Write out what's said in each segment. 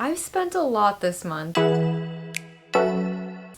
I've spent a lot this month.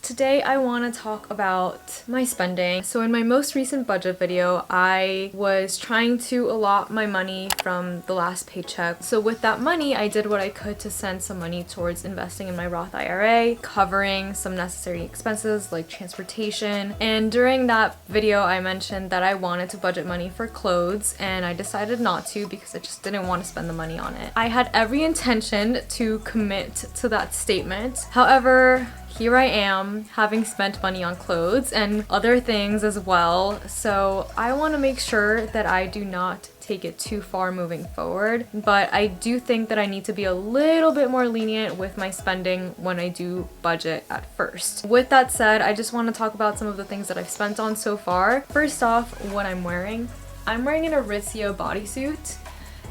Today I want to talk about my spending. So in my most recent budget video, I was trying to allot my money from the last paycheck. So with that money, I did what I could to send some money towards investing in my Roth IRA, covering some necessary expenses like transportation. And during that video, I mentioned that I wanted to budget money for clothes, and I decided not to because I just didn't want to spend the money on it. I had every intention to commit to that statement. However, here I am, having spent money on clothes and other things as well, so I want to make sure that I do not take it too far moving forward, but I do think that I need to be a little bit more lenient with my spending when I do budget at first. With that said, I just want to talk about some of the things that I've spent on so far. First off, what I'm wearing. I'm wearing an Aritzia bodysuit.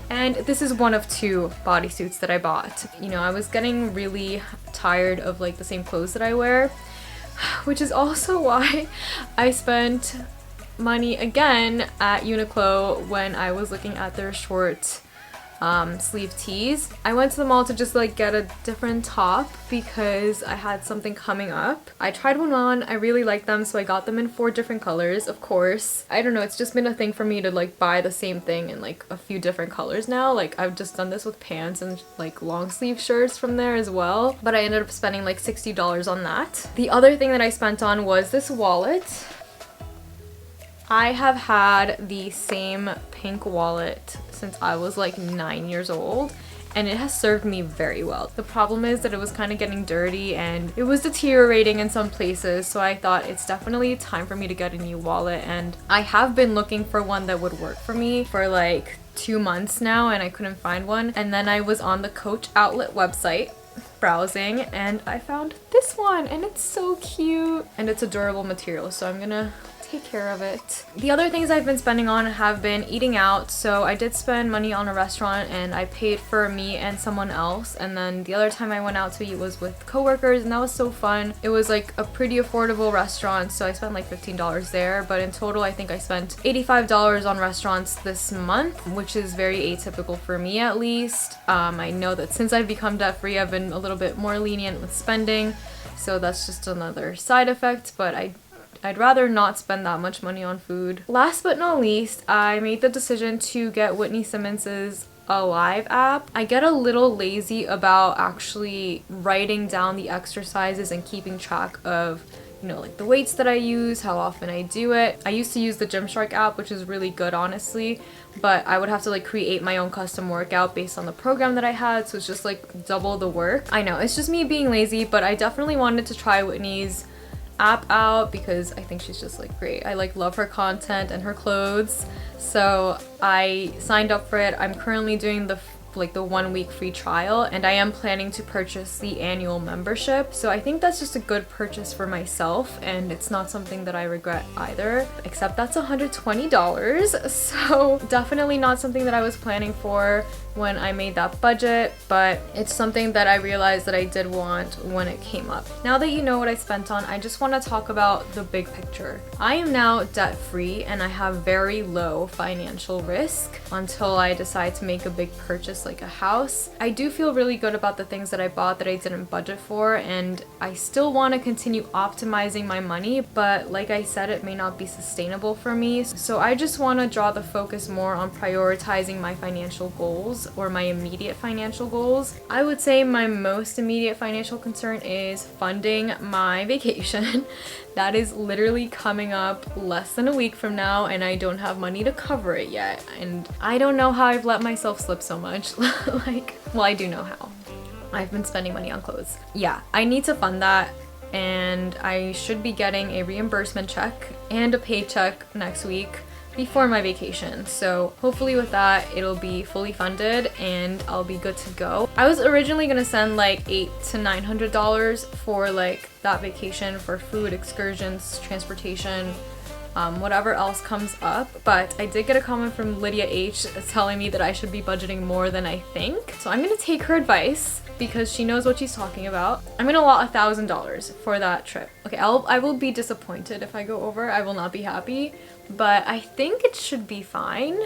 And this is one of two bodysuits that I bought. You know, I was getting really tired of like the same clothes that I wear, which is also why I spent money again at Uniqlo when I was looking at their short sleeve tees. I went to the mall to just like get a different top because I had something coming up. I tried one on, I really liked them, so I got them in 4 different colors, of course. I don't know, it's just been a thing for me to like buy the same thing in like a few different colors now. Like I've just done this with pants and like long sleeve shirts from there as well, but I ended up spending like $60 on that. The other thing that I spent on was this wallet. I have had the same pink wallet since I was like 9 years old, and it has served me very well. The problem is that it was kind of getting dirty and it was deteriorating in some places, so I thought it's definitely time for me to get a new wallet, and I have been looking for one that would work for me for like 2 months now, and I couldn't find one. And then I was on the Coach outlet website browsing and I found this one, and it's so cute and it's a durable material, so I'm gonna take care of it. The other things I've been spending on have been eating out. So I did spend money on a restaurant and I paid for me and someone else, and then the other time I went out to eat was with coworkers, and that was so fun. It was like a pretty affordable restaurant, so I spent like $15 there, but in total I think I spent $85 on restaurants this month, which is very atypical for me at least. I know that since I've become debt free, I've been a little bit more lenient with spending, so that's just another side effect, but I'd rather not spend that much money on food. Last but not least, I made the decision to get Whitney Simmons's Alive app. I get a little lazy about actually writing down the exercises and keeping track of, you know, like the weights that I use, how often I do it. I used to use the Gymshark app, which is really good honestly, but I would have to like create my own custom workout based on the program that I had, so it's just like double the work. I know, it's just me being lazy, but I definitely wanted to try Whitney's app out because I think she's just like great. I like love her content and her clothes, so I signed up for it. I'm currently doing the 1 week free trial, and I am planning to purchase the annual membership, so I think that's just a good purchase for myself, and it's not something that I regret either, except that's $120, so definitely not something that I was planning for when I made that budget, but it's something that I realized that I did want when it came up. Now that you know what I spent on, I just want to talk about the big picture. I am now debt free and I have very low financial risk until I decide to make a big purchase like a house. I do feel really good about the things that I bought that I didn't budget for, and I still want to continue optimizing my money, but like I said, it may not be sustainable for me. So I just want to draw the focus more on prioritizing my financial goals, or my immediate financial goals. I would say my most immediate financial concern is funding my vacation. That is literally coming up less than a week from now, and I don't have money to cover it yet. And I don't know how I've let myself slip so much. Well, I do know how. I've been spending money on clothes. Yeah, I need to fund that, and I should be getting a reimbursement check and a paycheck next week before my vacation. So hopefully with that, it'll be fully funded and I'll be good to go. I was originally gonna send like $800 to $900 for like that vacation for food, excursions, transportation, whatever else comes up. But I did get a comment from Lydia H telling me that I should be budgeting more than I think. So I'm gonna take her advice because she knows what she's talking about. I'm gonna allot $1,000 for that trip. Okay, I will be disappointed if I go over. I will not be happy, but I think it should be fine.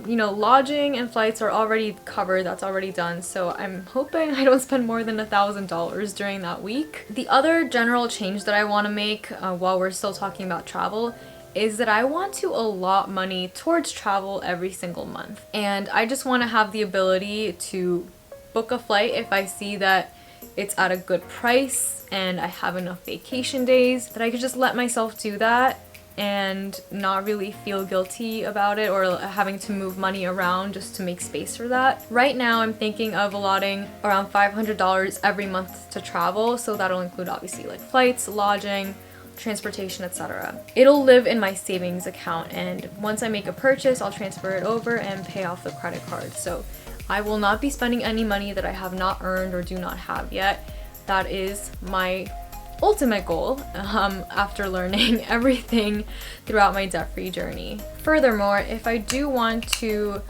You know, lodging and flights are already covered. That's already done. So I'm hoping I don't spend more than $1,000 during that week. The other general change that I want to make while we're still talking about travel is that I want to allot money towards travel every single month. And I just want to have the ability to book a flight if I see that it's at a good price and I have enough vacation days, that I could just let myself do that and not really feel guilty about it or having to move money around just to make space for that. Right now I'm thinking of allotting around $500 every month to travel, so that'll include obviously like flights, lodging, transportation, etc. It'll live in my savings account, and once I make a purchase I'll transfer it over and pay off the credit card. So I will not be spending any money that I have not earned or do not have yet. That is my ultimate goal after learning everything throughout my debt-free journey. Furthermore, if I do want to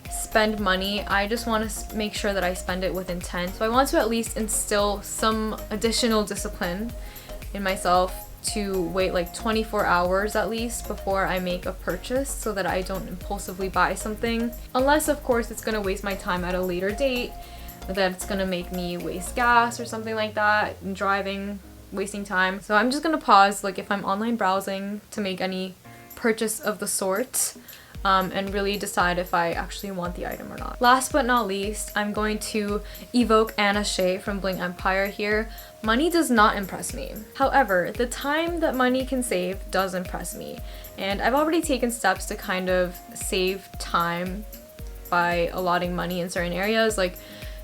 spend money, I just want to make sure that I spend it with intent. So I want to at least instill some additional discipline in myself to wait like 24 hours at least before I make a purchase so that I don't impulsively buy something. Unless of course it's gonna waste my time at a later date, that it's gonna make me waste gas or something like that, and driving, wasting time. So I'm just gonna pause like if I'm online browsing to make any purchase of the sort. And really decide if I actually want the item or not. Last but not least, I'm going to evoke Anna Shay from Bling Empire here. Money does not impress me. However, the time that money can save does impress me. And I've already taken steps to kind of save time by allotting money in certain areas, like,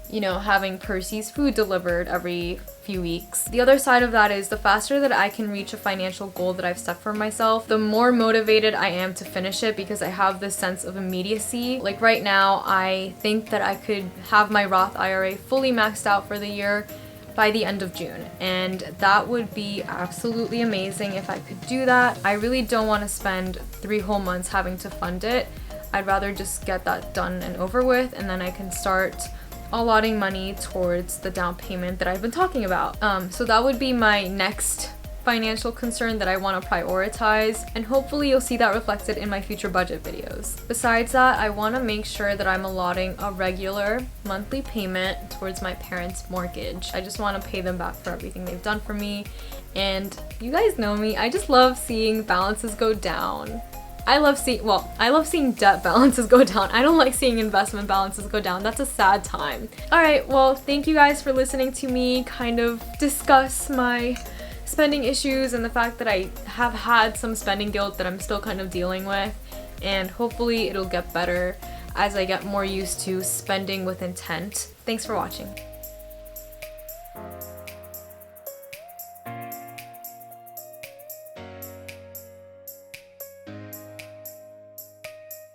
you know, having Percy's food delivered every few weeks. The other side of that is the faster that I can reach a financial goal that I've set for myself, the more motivated I am to finish it because I have this sense of immediacy. Like right now, I think that I could have my Roth IRA fully maxed out for the year by the end of June, and that would be absolutely amazing if I could do that. I really don't want to spend 3 whole months having to fund it. I'd rather just get that done and over with, and then I can start allotting money towards the down payment that I've been talking about. So that would be my next financial concern that I want to prioritize, and hopefully you'll see that reflected in my future budget videos. Besides that, I want to make sure that I'm allotting a regular monthly payment towards my parents' mortgage. I just want to pay them back for everything they've done for me, and you guys know me, I just love seeing balances go down. I love seeing debt balances go down. I don't like seeing investment balances go down. That's a sad time. Alright, well, thank you guys for listening to me kind of discuss my spending issues and the fact that I have had some spending guilt that I'm still kind of dealing with, and hopefully it'll get better as I get more used to spending with intent. Thanks for watching.